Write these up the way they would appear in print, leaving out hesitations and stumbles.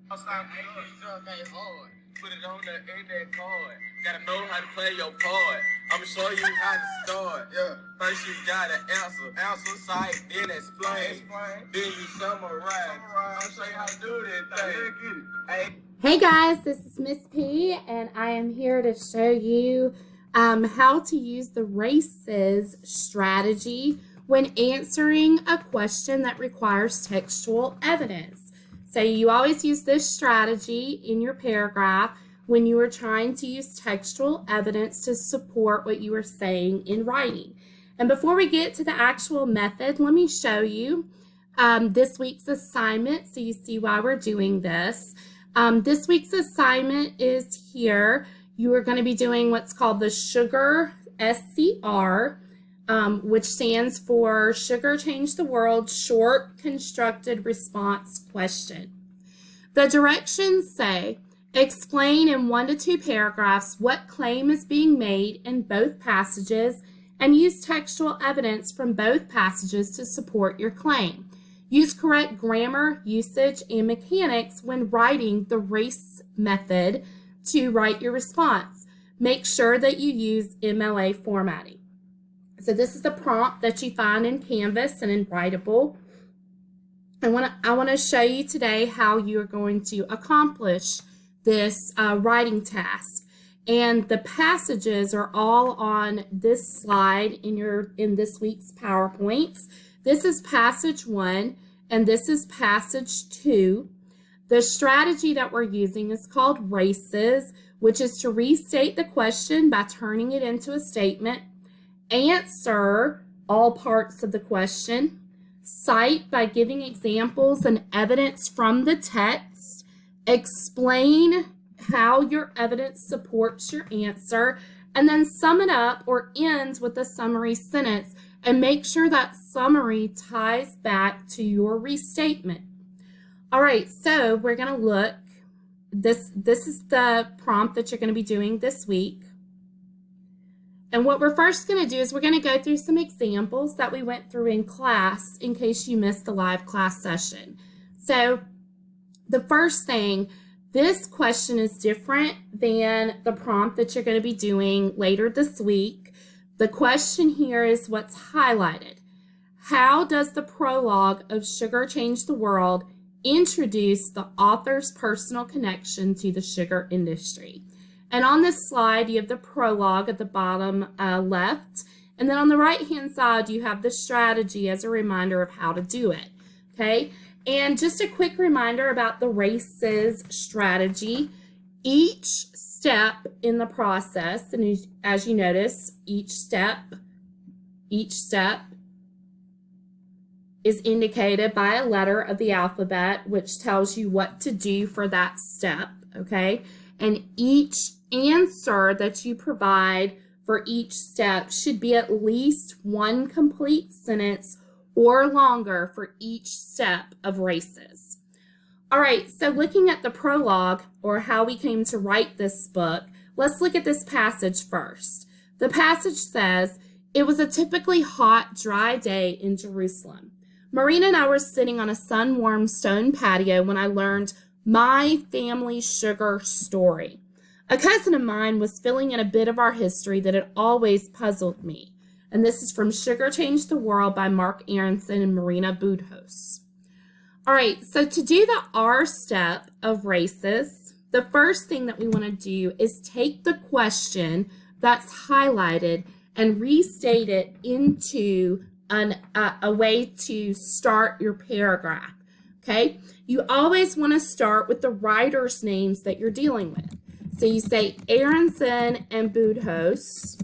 Put it on the index card. Gotta know how to play your part. I'ma show you how to start. Yeah. First you gotta answer sight, then explain. Then you summarize. I'll show you how to do this thing. Hey guys, this is Miss P, and I am here to show you how to use the RACES strategy when answering a question that requires textual evidence. So you always use this strategy in your paragraph when you are trying to use textual evidence to support what you are saying in writing. And before we get to the actual method, let me show you this week's assignment so you see why we're doing this. This week's assignment is here. You are going to be doing what's called the Sugar SCR, which stands for Sugar Changed the World Short Constructed Response Question. The directions say, explain in 1 to 2 paragraphs what claim is being made in both passages and use textual evidence from both passages to support your claim. Use correct grammar, usage, and mechanics when writing the RACE method to write your response. Make sure that you use MLA formatting. So this is the prompt that you find in Canvas and in Writable. I want to show you today how you are going to accomplish this writing task. And the passages are all on this slide in this week's PowerPoints. This is passage 1 and this is passage 2. The strategy that we're using is called RACES, which is to restate the question by turning it into a statement, answer all parts of the question, cite by giving examples and evidence from the text, explain how your evidence supports your answer, and then sum it up or end with a summary sentence and make sure that summary ties back to your restatement. All right, so we're going to look. This is the prompt that you're going to be doing this week. And what we're first going to do is we're going to go through some examples that we went through in class in case you missed the live class session. So the first thing, this question is different than the prompt that you're going to be doing later this week. The question here is what's highlighted. How does the prologue of Sugar Change the World introduce the author's personal connection to the sugar industry? And on this slide, you have the prologue at the bottom left. And then on the right-hand side, you have the strategy as a reminder of how to do it. Okay? And just a quick reminder about the RACES strategy. Each step in the process, and as you notice, each step is indicated by a letter of the alphabet, which tells you what to do for that step. Okay? And each answer that you provide for each step should be at least one complete sentence or longer for each step of RACES. All right, so looking at the prologue or how we came to write this book, let's look at this passage first. The passage says, it was a typically hot, dry day in Jerusalem. Marina and I were sitting on a sun-warmed stone patio when I learned my family sugar story. A cousin of mine was filling in a bit of our history that had always puzzled me. And this is from Sugar Changed the World by Mark Aronson and Marina Budhos. All right, so to do the R step of RACES, the first thing that we want to do is take the question that's highlighted and restate it into a way to start your paragraph. Okay, you always want to start with the writer's names that you're dealing with. So you say Aronson and Budhos,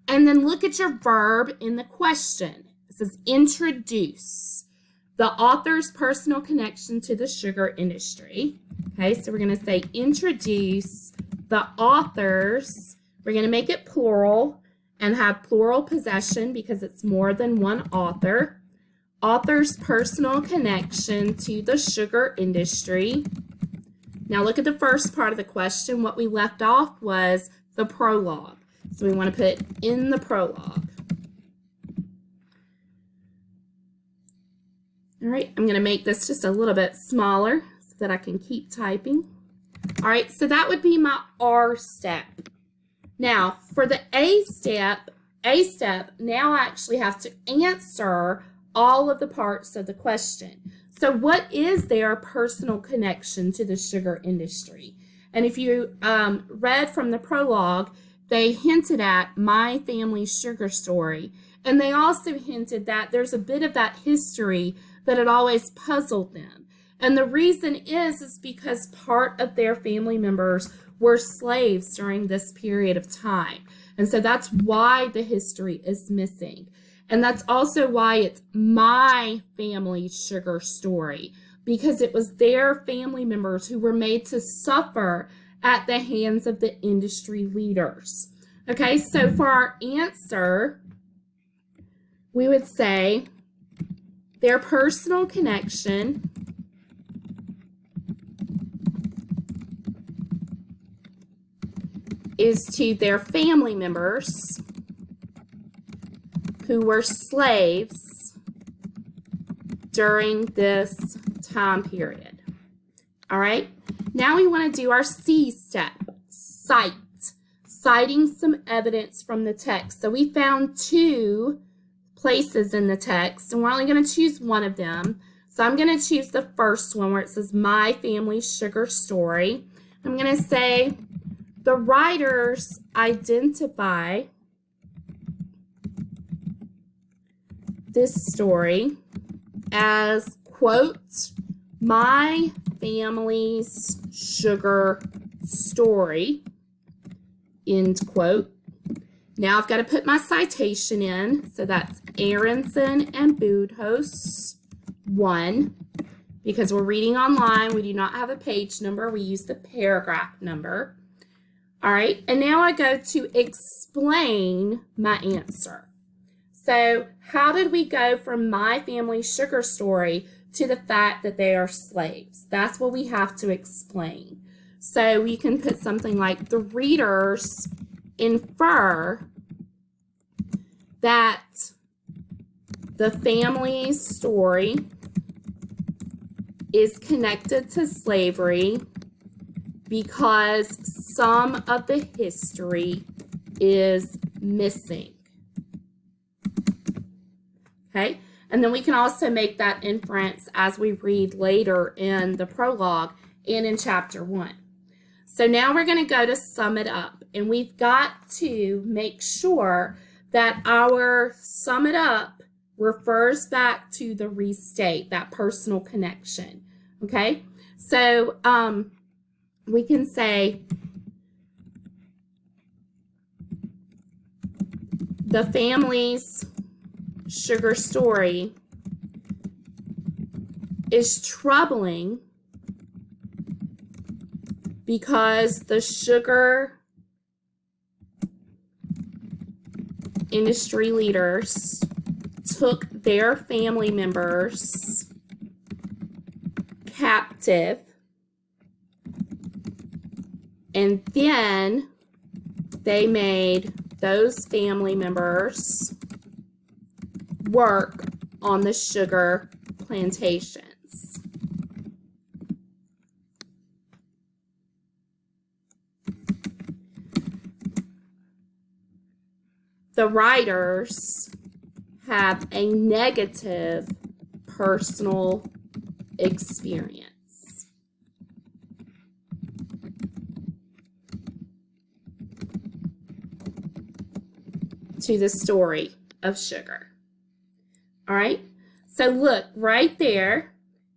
and then look at your verb in the question. It says introduce the author's personal connection to the sugar industry. Okay, so we're going to say introduce the author's, we're going to make it plural and have plural possession because it's more than one author. Author's personal connection to the sugar industry. Now look at the first part of the question. What we left off was the prologue. So we want to put in the prologue. All right, I'm going to make this just a little bit smaller. So that I can keep typing. All right, so that would be my R step. Now, for the A step, now I actually have to answer all of the parts of the question. So what is their personal connection to the sugar industry? And if you read from the prologue, they hinted at my family's sugar story. And they also hinted that there's a bit of that history that had always puzzled them. And the reason is because part of their family members were slaves during this period of time. And so that's why the history is missing. And that's also why it's my family's sugar story, because it was their family members who were made to suffer at the hands of the industry leaders. Okay, so for our answer, we would say their personal connection is to their family members who were slaves during this time period. All right, now we want to do our C step, citing some evidence from the text. So we found 2 places in the text, and we're only going to choose one of them. So I'm going to choose the first one where it says my family's sugar story. I'm going to say the writers identify this story as, quote, my family's sugar story, end quote. Now I've got to put my citation in. So that's Aronson and Budhos 1. Because we're reading online, we do not have a page number. We use the paragraph number. All right, and now I go to explain my answer. So how did we go from my family's sugar story to the fact that they are slaves? That's what we have to explain. So we can put something like the readers infer that the family's story is connected to slavery because some of the history is missing. Okay, and then we can also make that inference as we read later in the prologue and in chapter 1. So now we're going to go to sum it up, and we've got to make sure that our sum it up refers back to the restate, that personal connection. Okay, so we can say the family's sugar story is troubling because the sugar industry leaders took their family members captive, and then they made those family members work on the sugar plantations. The writers have a negative personal experience. To the story of sugar. All right, so look right there,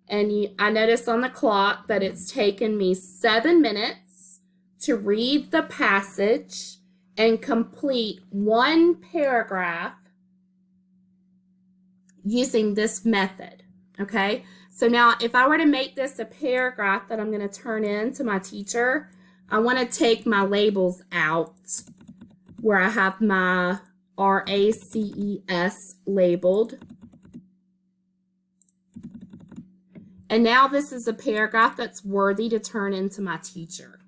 and I notice on the clock that it's taken me 7 minutes to read the passage and complete 1 paragraph using this method, okay? So now if I were to make this a paragraph that I'm going to turn in to my teacher, I want to take my labels out where I have my RACES labeled. And now this is a paragraph that's worthy to turn into my teacher,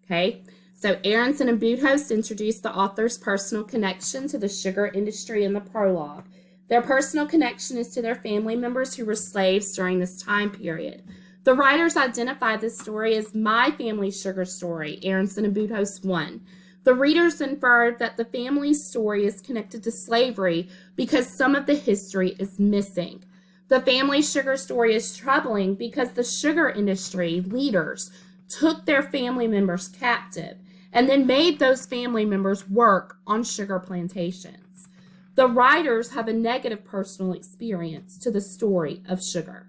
okay? So Aronson and Budhos introduced the author's personal connection to the sugar industry in the prologue. Their personal connection is to their family members who were slaves during this time period. The writers identify this story as my family's sugar story, Aronson and Boothouse 1. The readers infer that the family's story is connected to slavery because some of the history is missing. The family sugar story is troubling because the sugar industry leaders took their family members captive and then made those family members work on sugar plantations. The writers have a negative personal experience to the story of sugar.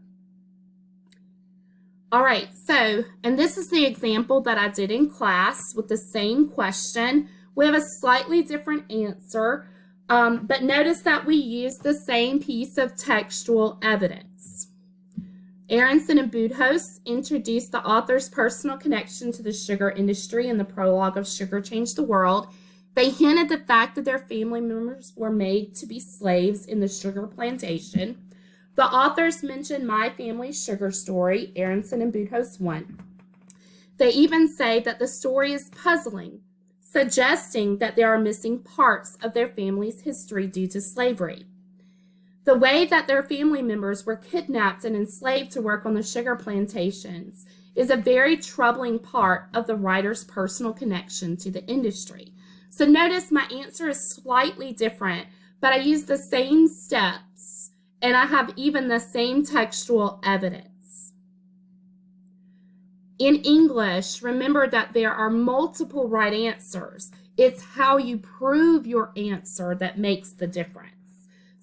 All right, and this is the example that I did in class with the same question. We have a slightly different answer, but notice that we use the same piece of textual evidence. Aronson and Boothouse introduced the author's personal connection to the sugar industry in the prologue of Sugar Changed the World. They hinted the fact that their family members were made to be slaves in the sugar plantation. The authors mention my family's sugar story, Aronson and Boothouse 1. They even say that the story is puzzling, suggesting that there are missing parts of their family's history due to slavery. The way that their family members were kidnapped and enslaved to work on the sugar plantations is a very troubling part of the writer's personal connection to the industry. So notice my answer is slightly different, but I use the same steps and I have even the same textual evidence. In English, remember that there are multiple right answers. It's how you prove your answer that makes the difference.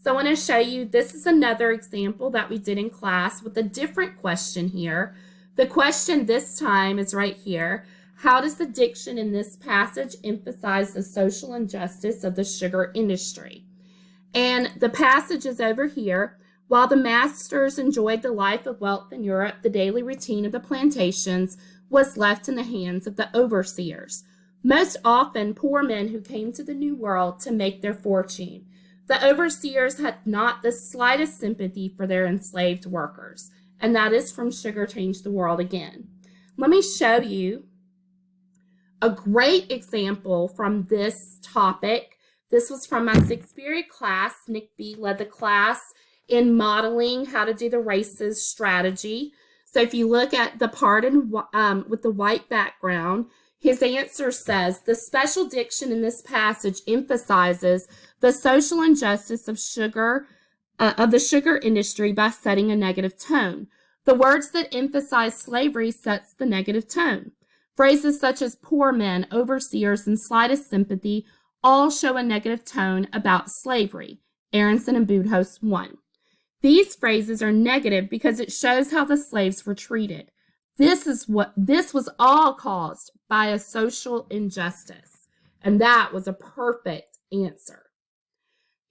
So I want to show you, this is another example that we did in class with a different question here. The question this time is right here. How does the diction in this passage emphasize the social injustice of the sugar industry? And the passage is over here. While the masters enjoyed the life of wealth in Europe, the daily routine of the plantations was left in the hands of the overseers, most often poor men who came to the New World to make their fortune. The overseers had not the slightest sympathy for their enslaved workers, and that is from Sugar Changed the World again. Let me show you a great example from this topic. This was from my 6th period class. Nick B. led the class in modeling how to do the races strategy. So if you look at the part with the white background, his answer says, the special diction in this passage emphasizes the social injustice of the sugar industry by setting a negative tone. The words that emphasize slavery sets the negative tone. Phrases such as poor men, overseers, and slightest sympathy all show a negative tone about slavery. Aronson and Boothouse 1. These phrases are negative because it shows how the slaves were treated. This was all caused by a social injustice, and that was a perfect answer.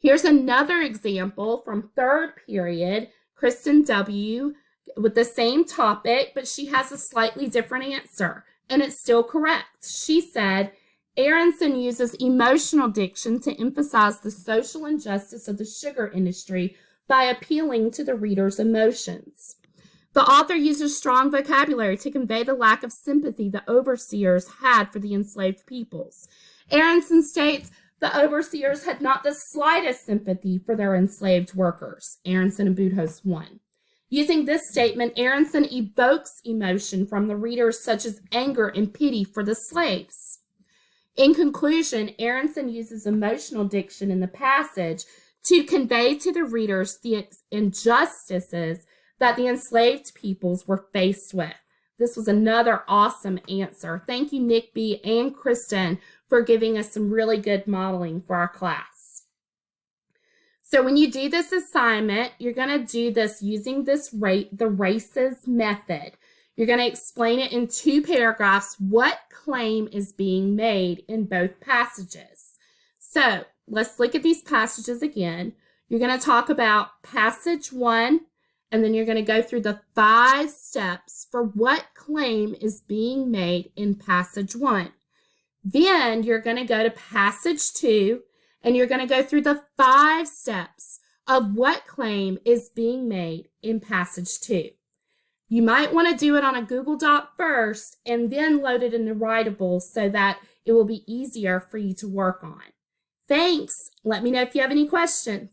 Here's another example from 3rd period, Kristen W. with the same topic, but she has a slightly different answer, and it's still correct. She said, Aronson uses emotional diction to emphasize the social injustice of the sugar industry by appealing to the reader's emotions. The author uses strong vocabulary to convey the lack of sympathy the overseers had for the enslaved peoples. Aronson states the overseers had not the slightest sympathy for their enslaved workers. Aronson and Boothouse 1. Using this statement, Aronson evokes emotion from the readers such as anger and pity for the slaves. In conclusion, Aronson uses emotional diction in the passage to convey to the readers the injustices that the enslaved peoples were faced with. This was another awesome answer. Thank you, Nick B. and Kristen, for giving us some really good modeling for our class. So when you do this assignment, you're going to do this using the races method. You're going to explain it in 2 paragraphs what claim is being made in both passages. So let's look at these passages again. You're going to talk about passage 1, and then you're going to go through the 5 steps for what claim is being made in passage 1. Then you're going to go to passage 2, and you're going to go through the 5 steps of what claim is being made in passage 2. You might want to do it on a Google Doc first and then load it into Writeable so that it will be easier for you to work on. Thanks. Let me know if you have any questions.